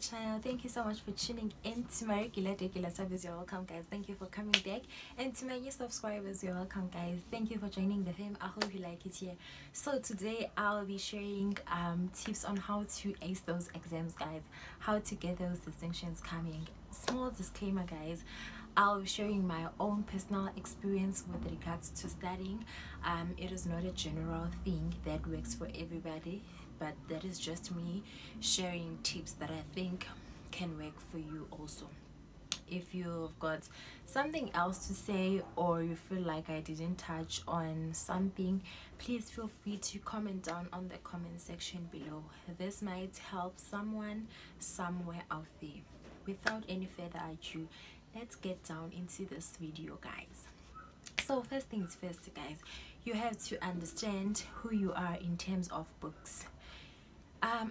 channel. Thank you so much for tuning in. To my regular subs, you're welcome, guys. Thank you for coming back. And to my new subscribers, you're welcome, guys. Thank you for joining the fam. I hope you like it here. So today I'll be sharing tips on how to ace those exams, guys, how to get those distinctions coming. Small disclaimer, guys, I'll be sharing my own personal experience with regards to studying. It is not a general thing that works for everybody, but that is just me sharing tips that I think can work for you also. If you've got something else to say, or you feel like I didn't touch on something, please feel free to comment down on the comment section below. This might help someone somewhere out there. Without any further ado, let's get down into this video, guys. So first things first, guys, you have to understand who you are in terms of books.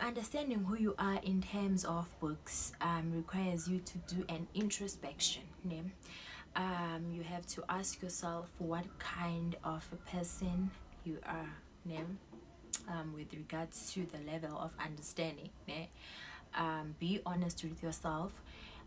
Understanding who you are in terms of books requires you to do an introspection. You have to ask yourself what kind of a person you are with regards to the level of understanding. Be honest with yourself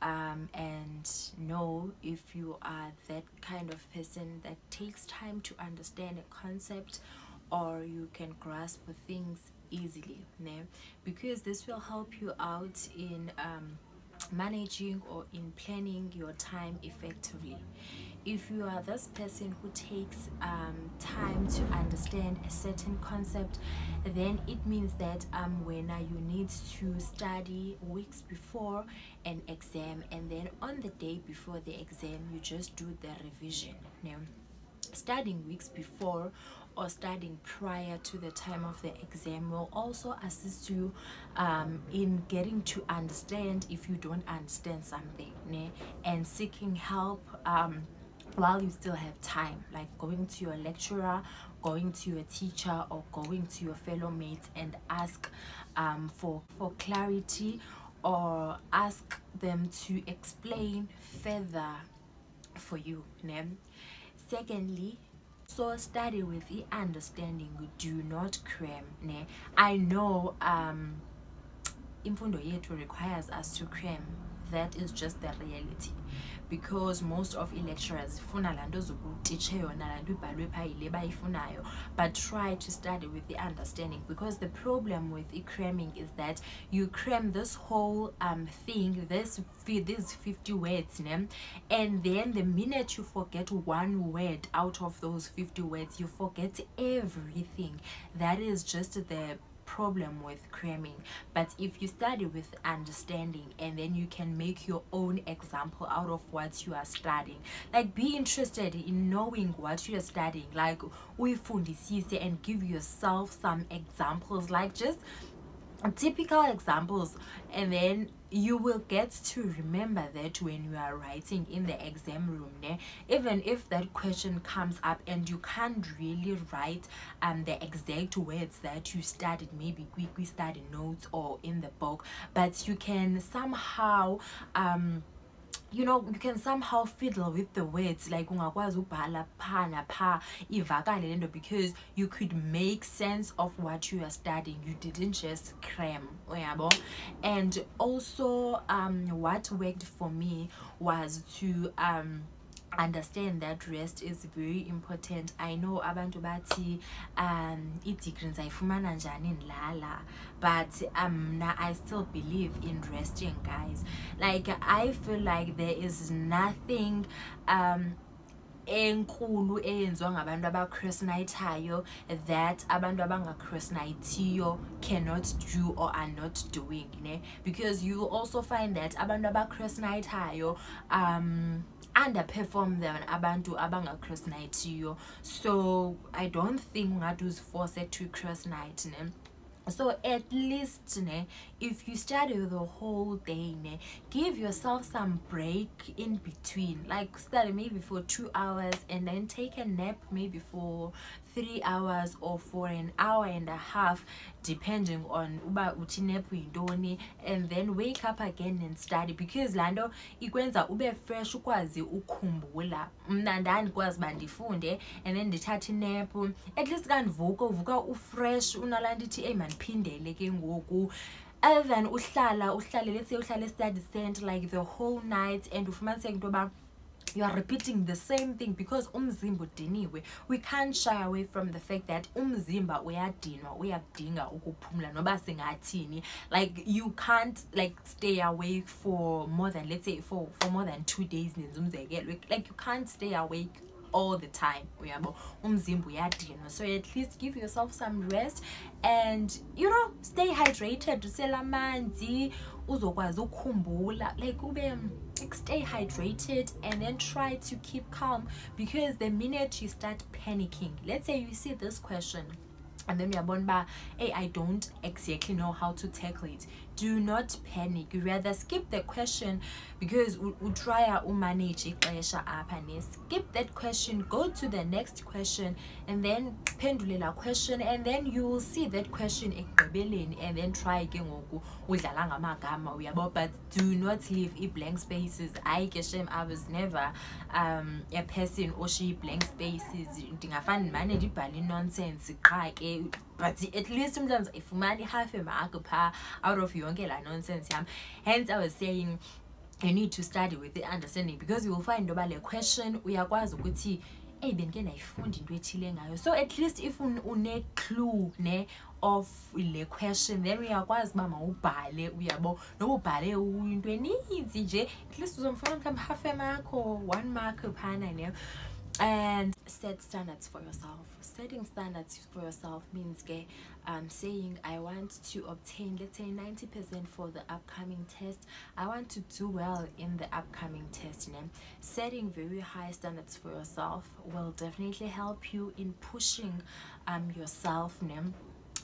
and know if you are that kind of person that takes time to understand a concept, or you can grasp things easily, because this will help you out in managing or in planning your time effectively. If you are this person who takes time to understand a certain concept, then it means that when you need to study weeks before an exam, and then on the day before the exam you just do the revision. Studying weeks before or studying prior to the time of the exam will also assist you in getting to understand if you don't understand something, and seeking help while you still have time, like going to your lecturer, going to your teacher, or going to your fellow mates and ask for clarity, or ask them to explain further for you. Secondly, so study with the understanding, do not cram. I know imfundo yethu requires us to cram. That is just the reality, because most of lecturers but try to study with the understanding, because the problem with cramming is that you cram this whole thing, these 50 words, and then the minute you forget one word out of those 50 words, you forget everything. That is just the problem with cramming. But if you study with understanding, and then you can make your own example out of what you are studying, like be interested in knowing what you are studying, like uyifundisise, and give yourself some examples, like just typical examples, and then you will get to remember that when you are writing in the exam room, even if that question comes up and you can't really write the exact words that you studied, maybe quickly study notes or in the book, but you can somehow you can somehow fiddle with the words, like because you could make sense of what you are studying. You didn't just cram. And also what worked for me was to understand that rest is very important. I know abantu bathi i-degree ayifumana njani ndlala, but I still believe in resting, guys. Like I feel like there is nothing enkulu eyenziwa ngabantu abacrastinatayo that abantu abangacrastinatiyo cannot do or are not doing, because you also find that abantu abacrastinatayo underperform than abantu abangacrastinatiyo. So I don't think ungathi uzforce to crastinate. So at least if you study the whole day, give yourself some break in between, like study maybe for 2 hours and then take a nap maybe for 3 hours or for an hour and a half, depending on uba uthi nap uyintoni, and then wake up again and study, because lando ikwenza ube fresh, ukwazi ukhumbula. Mna ndandikwazi bandifunde and then ndithatha nap, at least kandivuka ufresh, unala ndithi hey mandiphindele ke ngoku other than uhlala, let's say uhlala study center like the whole night, and you are repeating the same thing because umzimba udiniwe. We can't shy away from the fact that umzimba uyadinwa, uyadinga ukuphumula noba singathini. Like you can't like stay awake for more than, let's say, for more than 2 days. Like you can't stay awake all the time. Umzimba uyadinwa. So at least give yourself some rest and stay hydrated. Usela amanzi uzokwazi ukukhumbula, like stay hydrated and then try to keep calm, because the minute you start panicking, let's say you see this question and then you're hey, I don't exactly know how to tackle it. Do not panic. You rather skip the question, because we try to manage it. Skip that question, go to the next question, and then pendulela question, and then you will see that question and then try again. But do not leave blank spaces. I was never a person or she blank spaces. Manage nonsense. But at least sometimes if money half a mark out of your nonsense, hence I was saying you need to study with the understanding, because you will find a question we are quite good. So at least if une clue of the question, then we are quite mama ubale, we are no bale into any at least some half a mark or 1 mark and set standards for yourself. Setting standards for yourself means saying I want to obtain, let's say, 90% for the upcoming test. I want to do well in the upcoming test. Setting very high standards for yourself will definitely help you in pushing yourself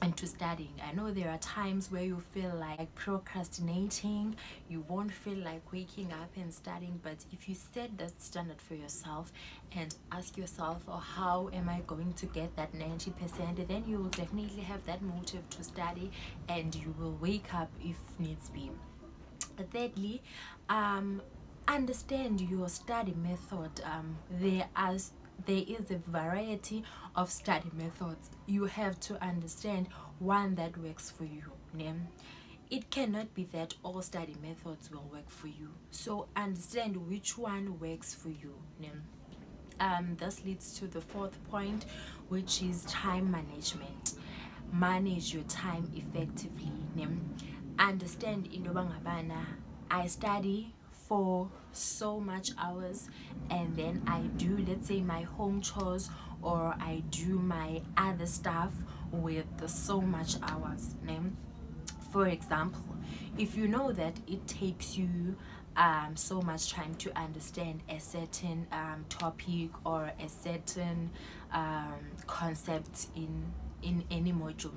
into studying. I know there are times where you feel like procrastinating, you won't feel like waking up and studying, but if you set that standard for yourself and ask yourself, how am I going to get that 90%, then you will definitely have that motive to study and you will wake up if needs be. Thirdly, understand your study method. There is a variety of study methods. You have to understand one that works for you. It cannot be that all study methods will work for you. So understand which one works for you. This leads to the 4th point, which is time management. Manage your time effectively. Understand I study for so much hours and then I do, let's say, my home chores or I do my other stuff with so much hours. For example, if you know that it takes you so much time to understand a certain topic or a certain concept in any module,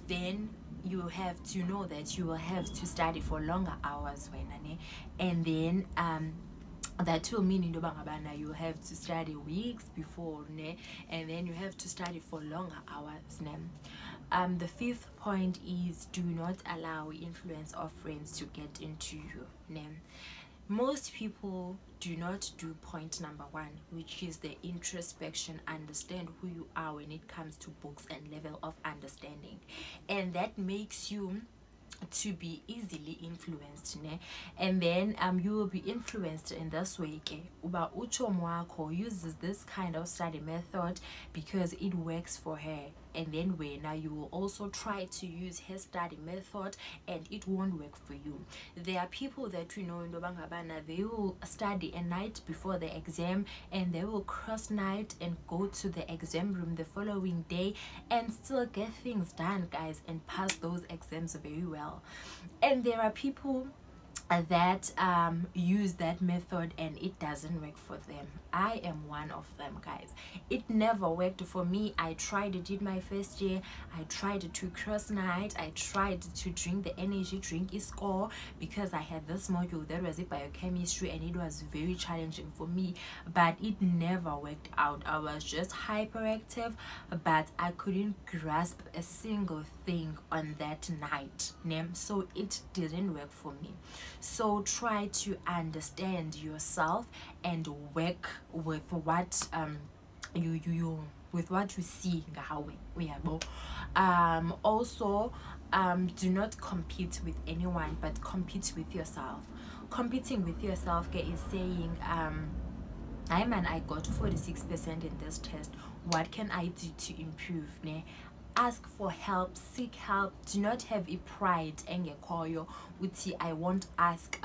then you have to know that you will have to study for longer hours, and then that will mean you have to study weeks before, and then you have to study for longer hours. The 5th point is do not allow influence of friends to get into you. Most people do not do point number 1, which is the introspection. Understand who you are when it comes to books and level of understanding, and that makes you to be easily influenced, and then you will be influenced in this way. Uba ucho mwako uses this kind of study method because it works for her, and then now you will also try to use her study method and it won't work for you. There are people that in Dobangabana, they will study a night before the exam and they will cross night and go to the exam room the following day and still get things done, guys, and pass those exams very well. And there are people that use that method and it doesn't work for them. I am one of them, guys. It never worked for me. I tried it in my first year. I tried to cross night. I tried to drink the energy drink score because I had this module that was biochemistry and it was very challenging for me, but it never worked out. I was just hyperactive, but I couldn't grasp a single thing on that night, so it didn't work for me. So try to understand yourself and work with what with what you see. Also do not compete with anyone, but compete with yourself. Competing with yourself is saying, hi man, I got 46% in this test. What can I do to improve? Ne? Ask for help, seek help. Do not have a pride engekoyo uthi I won't ask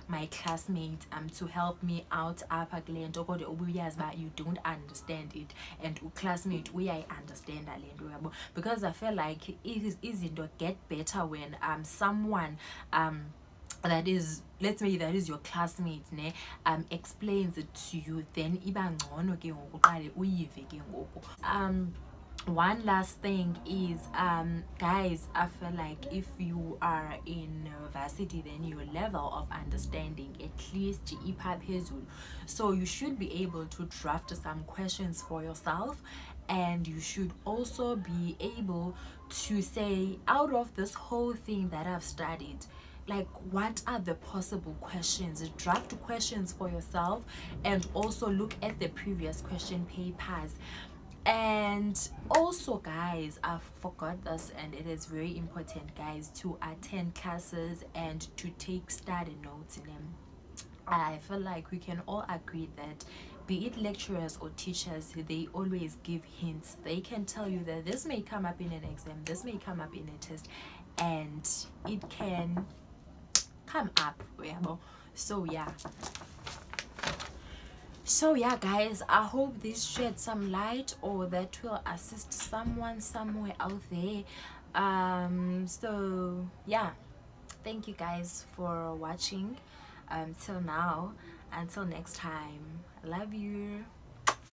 my classmate to help me out apha kule nto kodwa ubuyazi ba you don't understand it, and classmate I understand le nto yabo. Because I feel like izinto get better when someone that is, let's say that is your classmate, ne, explains it to you, then iba ngcono ke ngoku uqale uyive ke ngoku. One last thing is, guys, I feel like if you are in university, then your level of understanding at least phezulu, so you should be able to draft some questions for yourself, and you should also be able to say, out of this whole thing that I've studied, like, what are the possible questions? Draft questions for yourself, and also look at the previous question papers. And also, guys, I forgot this, and it is very important, guys, to attend classes and to take study notes in them. I feel like we can all agree that, be it lecturers or teachers, they always give hints. They can tell you that this may come up in an exam, this may come up in a test, and it can come up. So yeah, guys, I hope this shed some light, or that will assist someone somewhere out there. So yeah, thank you guys for watching till now. Until next time, I love you.